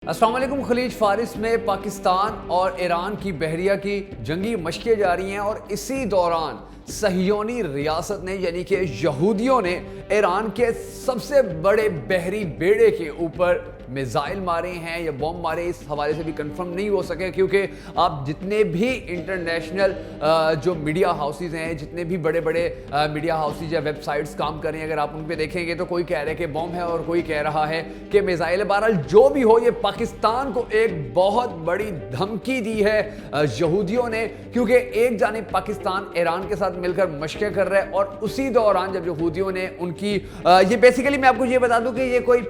السلام علیکم۔ خلیج فارس میں پاکستان اور ایران کی بحریہ کی جنگی مشقیں جاری ہیں اور اسی دوران صہیونی ریاست نے یعنی کہ یہودیوں نے ایران کے سب سے بڑے بحری بیڑے کے اوپر میزائل مارے ہیں یا بوم مارے، اس حوالے سے بھی کنفرم نہیں ہو سکے کیونکہ آپ جتنے بھی انٹرنیشنل جو میڈیا ہاؤسز ہیں، جتنے بھی بڑے بڑے میڈیا ہاؤسز یا ویب سائٹس کام کر رہے ہیں، اگر آپ ان پہ دیکھیں گے تو کوئی کہہ رہا ہے کہ بوم ہے اور کوئی کہہ رہا ہے کہ میزائل ہے۔ بہرحال جو بھی ہو، یہ پاکستان کو ایک بہت بڑی دھمکی دی ہے یہودیوں نے، کیونکہ ایک جانب پاکستان ایران کے ساتھ مل کر مشقیں کر رہے ہیں اور اسی دوران جب یہودیوں نے ان کی یہ بیسیکلی میں آپ کو یہ بتا دوں کہ یہ کوئی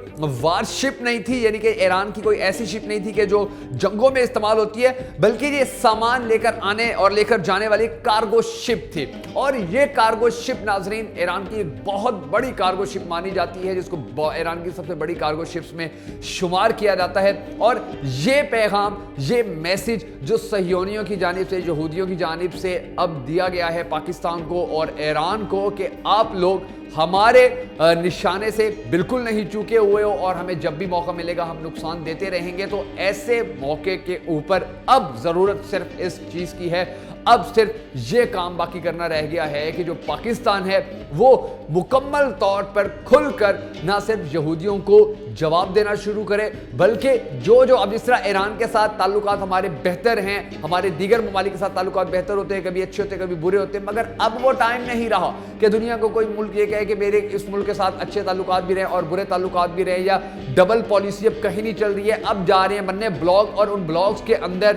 وار شپ نہیں تھی، یعنی کہ ایران کی کوئی ایسی شپ نہیں تھی کہ جو جنگوں میں استعمال ہوتی ہے، بلکہ یہ سامان لے کر آنے اور لے کر جانے والی کارگو شپ تھی۔ اور یہ کارگو شپ ناظرین ایران کی ایک بہت بڑی کارگو شپ مانی جاتی ہے، جس کو ایران کی سب سے بڑی کارگو شپس میں شمار کیا جاتا ہے۔ اور یہ پیغام، یہ میسج جو صہیونیوں کی جانب سے، یہودیوں کی جانب سے اب دیا گیا ہے پاکستان کو اور ایران کو کہ آپ لوگ ہمارے نشانے سے بالکل نہیں چوکے ہوئے ہو اور ہمیں جب بھی موقع ملے گا ہم نقصان دیتے رہیں گے۔ تو ایسے موقع کے اوپر اب ضرورت صرف اس چیز کی ہے، اب صرف یہ کام باقی کرنا رہ گیا ہے کہ جو پاکستان ہے وہ مکمل طور پر کھل کر نہ صرف یہودیوں کو جواب دینا شروع کرے، بلکہ جو اب اس طرح ایران کے ساتھ تعلقات ہمارے بہتر ہیں، ہمارے دیگر ممالک کے ساتھ تعلقات بہتر ہوتے ہیں، کبھی اچھے ہوتے ہیں کبھی برے ہوتے ہیں، مگر اب وہ ٹائم نہیں رہا کہ دنیا کو کوئی ملک یہ کہے کہ میرے اس ملک کے ساتھ اچھے تعلقات بھی رہیں اور برے تعلقات بھی رہیں، یا ڈبل پالیسی اب کہیں نہیں چل رہی ہے۔ اب جا رہے ہیں بننے بلاگ اور ان بلاگز کے اندر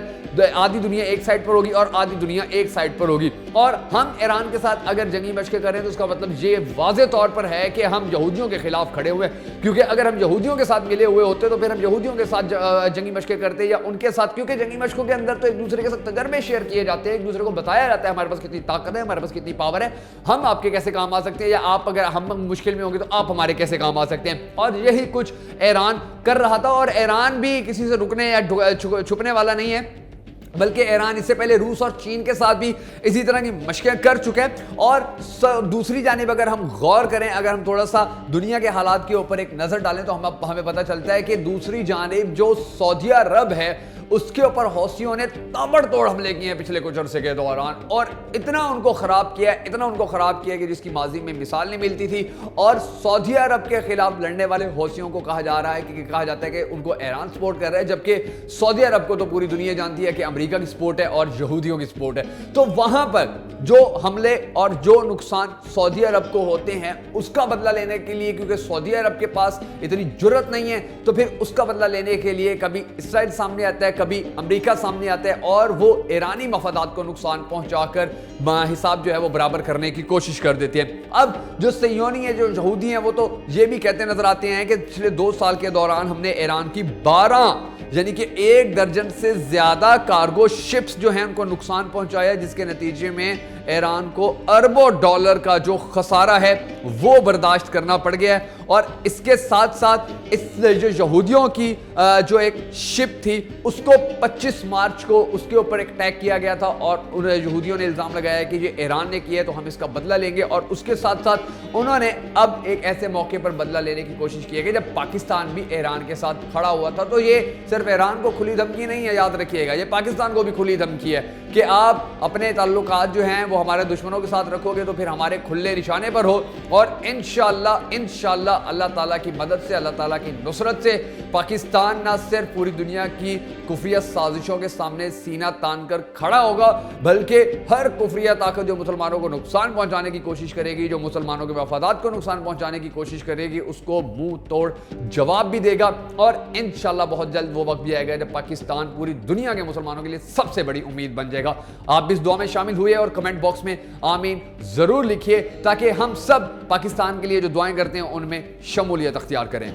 آدھی دنیا ایک سائڈ پر ہوگی اور آدھی دنیا ایک سائڈ پر ہوگی، اور ہم ایران کے ساتھ اگر جنگی مشقیں کریں تو اس کا مطلب یہ واضح طور پر ہے کہ ہم یہودیوں کے خلاف کھڑے ہوئے، کیونکہ اگر ہم یہودیوں کے ساتھ ملے ہوئے ہوتے تو پھر ہم یہودیوں کے ساتھ جنگی مشقیں کرتے یا ان کے ساتھ، کیونکہ جنگی مشقوں کے اندر تو ایک دوسرے کے ساتھ تجربے شیئر کیے جاتے ہیں، ایک دوسرے کو بتایا جاتا ہے ہمارے پاس کتنی طاقت ہے، ہمارے پاس کتنی پاور ہے، ہم آپ کے کیسے کام آ سکتے ہیں، یا آپ اگر ہم مشکل میں ہوں گے تو آپ ہمارے کیسے کام آ سکتے ہیں۔ اور یہی کچھ ایران کر رہا تھا، اور ایران بھی کسی سے رکنے یا چھپنے والا نہیں ہے، بلکہ ایران اس سے پہلے روس اور چین کے ساتھ بھی اسی طرح کی مشقیں کر چکے ہیں۔ اور دوسری جانب اگر ہم غور کریں، اگر ہم تھوڑا سا دنیا کے حالات کے اوپر ایک نظر ڈالیں تو ہمیں پتہ چلتا ہے کہ دوسری جانب جو سعودی عرب ہے اس کے اوپر حوثیوں نے تابڑ توڑ حملے کیے ہیں پچھلے کچھ عرصے کے دوران، اور اتنا ان کو خراب کیا کہ جس کی ماضی میں مثال نہیں ملتی تھی۔ اور سعودی عرب کے خلاف لڑنے والے حوثیوں کو کہا جاتا ہے کہ ان کو ایران سپورٹ کر رہا ہے، جبکہ سعودی عرب کو تو پوری دنیا جانتی ہے کہ امریکہ کی سپورٹ ہے اور یہودیوں کی سپورٹ ہے۔ تو وہاں پر جو حملے اور جو نقصان سعودی عرب کو ہوتے ہیں اس کا بدلہ لینے کے لیے، کیونکہ سعودی عرب کے پاس اتنی جرت نہیں ہے، تو پھر اس کا بدلہ لینے کے لیے کبھی اسرائیل سامنے آتا ہے، کبھی امریکہ سامنے آتا ہے، اور وہ ایرانی مفادات کو نقصان پہنچا کر حساب جو ہے وہ برابر کرنے کی کوشش کر دیتے ہیں۔ اب جو صہیونی ہیں، جو یہودی ہیں، وہ تو یہ بھی کہتے نظر آتے ہیں کہ پچھلے 2 سال کے دوران ہم نے ایران کی 12 یعنی کہ 1 درجن سے زیادہ کارگو شپس جو ہیں ان کو نقصان پہنچایا، جس کے نتیجے میں ایران کو اربوں ڈالر کا جو خسارہ ہے وہ برداشت کرنا پڑ گیا ہے۔ اور اس کے ساتھ ساتھ اس جو یہودیوں کی جو ایک شپ تھی اس کو 25 مارچ کو اس کے اوپر ایک اٹیک کیا گیا تھا، اور یہودیوں نے الزام لگایا کہ یہ ایران نے کیا ہے تو ہم اس کا بدلہ لیں گے۔ اور اس کے ساتھ ساتھ انہوں نے اب ایک ایسے موقع پر بدلہ لینے کی کوشش کی ہے کہ جب پاکستان بھی ایران کے ساتھ کھڑا ہوا تھا، تو یہ صرف ایران کو کھلی دھمکی نہیں ہے، یاد رکھیے گا، یہ پاکستان کو بھی کھلی دھمکی ہے کہ آپ اپنے تعلقات جو ہیں وہ ہمارے دشمنوں کے ساتھ رکھو گے تو پھر ہمارے کھلے نشانے پر ہو، اور انشاءاللہ اللہ تعالیٰ کی مدد سے، اللہ تعالیٰ کی نصرت سے پاکستان نہ صرف پوری دنیا کی کفریہ سازشوں کے سامنے سینہ تان کر کھڑا ہوگا، بلکہ ہر کفریہ طاقت جو مسلمانوں کو نقصان پہنچانے کی کوشش کرے گی، جو مسلمانوں کے مفادات کو نقصان پہنچانے کی کوشش کرے گی، اس کو منہ توڑ جواب بھی دے گا۔ اور انشاءاللہ بہت جلد وہ وقت بھی آئے گا جب پاکستان پوری دنیا کے مسلمانوں کے لیے سب سے بڑی امید بن جائے گا۔ آپ اس دعا میں شامل ہوئے اور کمنٹ باکس میں آمین ضرور لکھیے تاکہ ہم سب پاکستان کے لیے جو دعائیں کرتے ہیں ان میں شمولیت اختیار کریں۔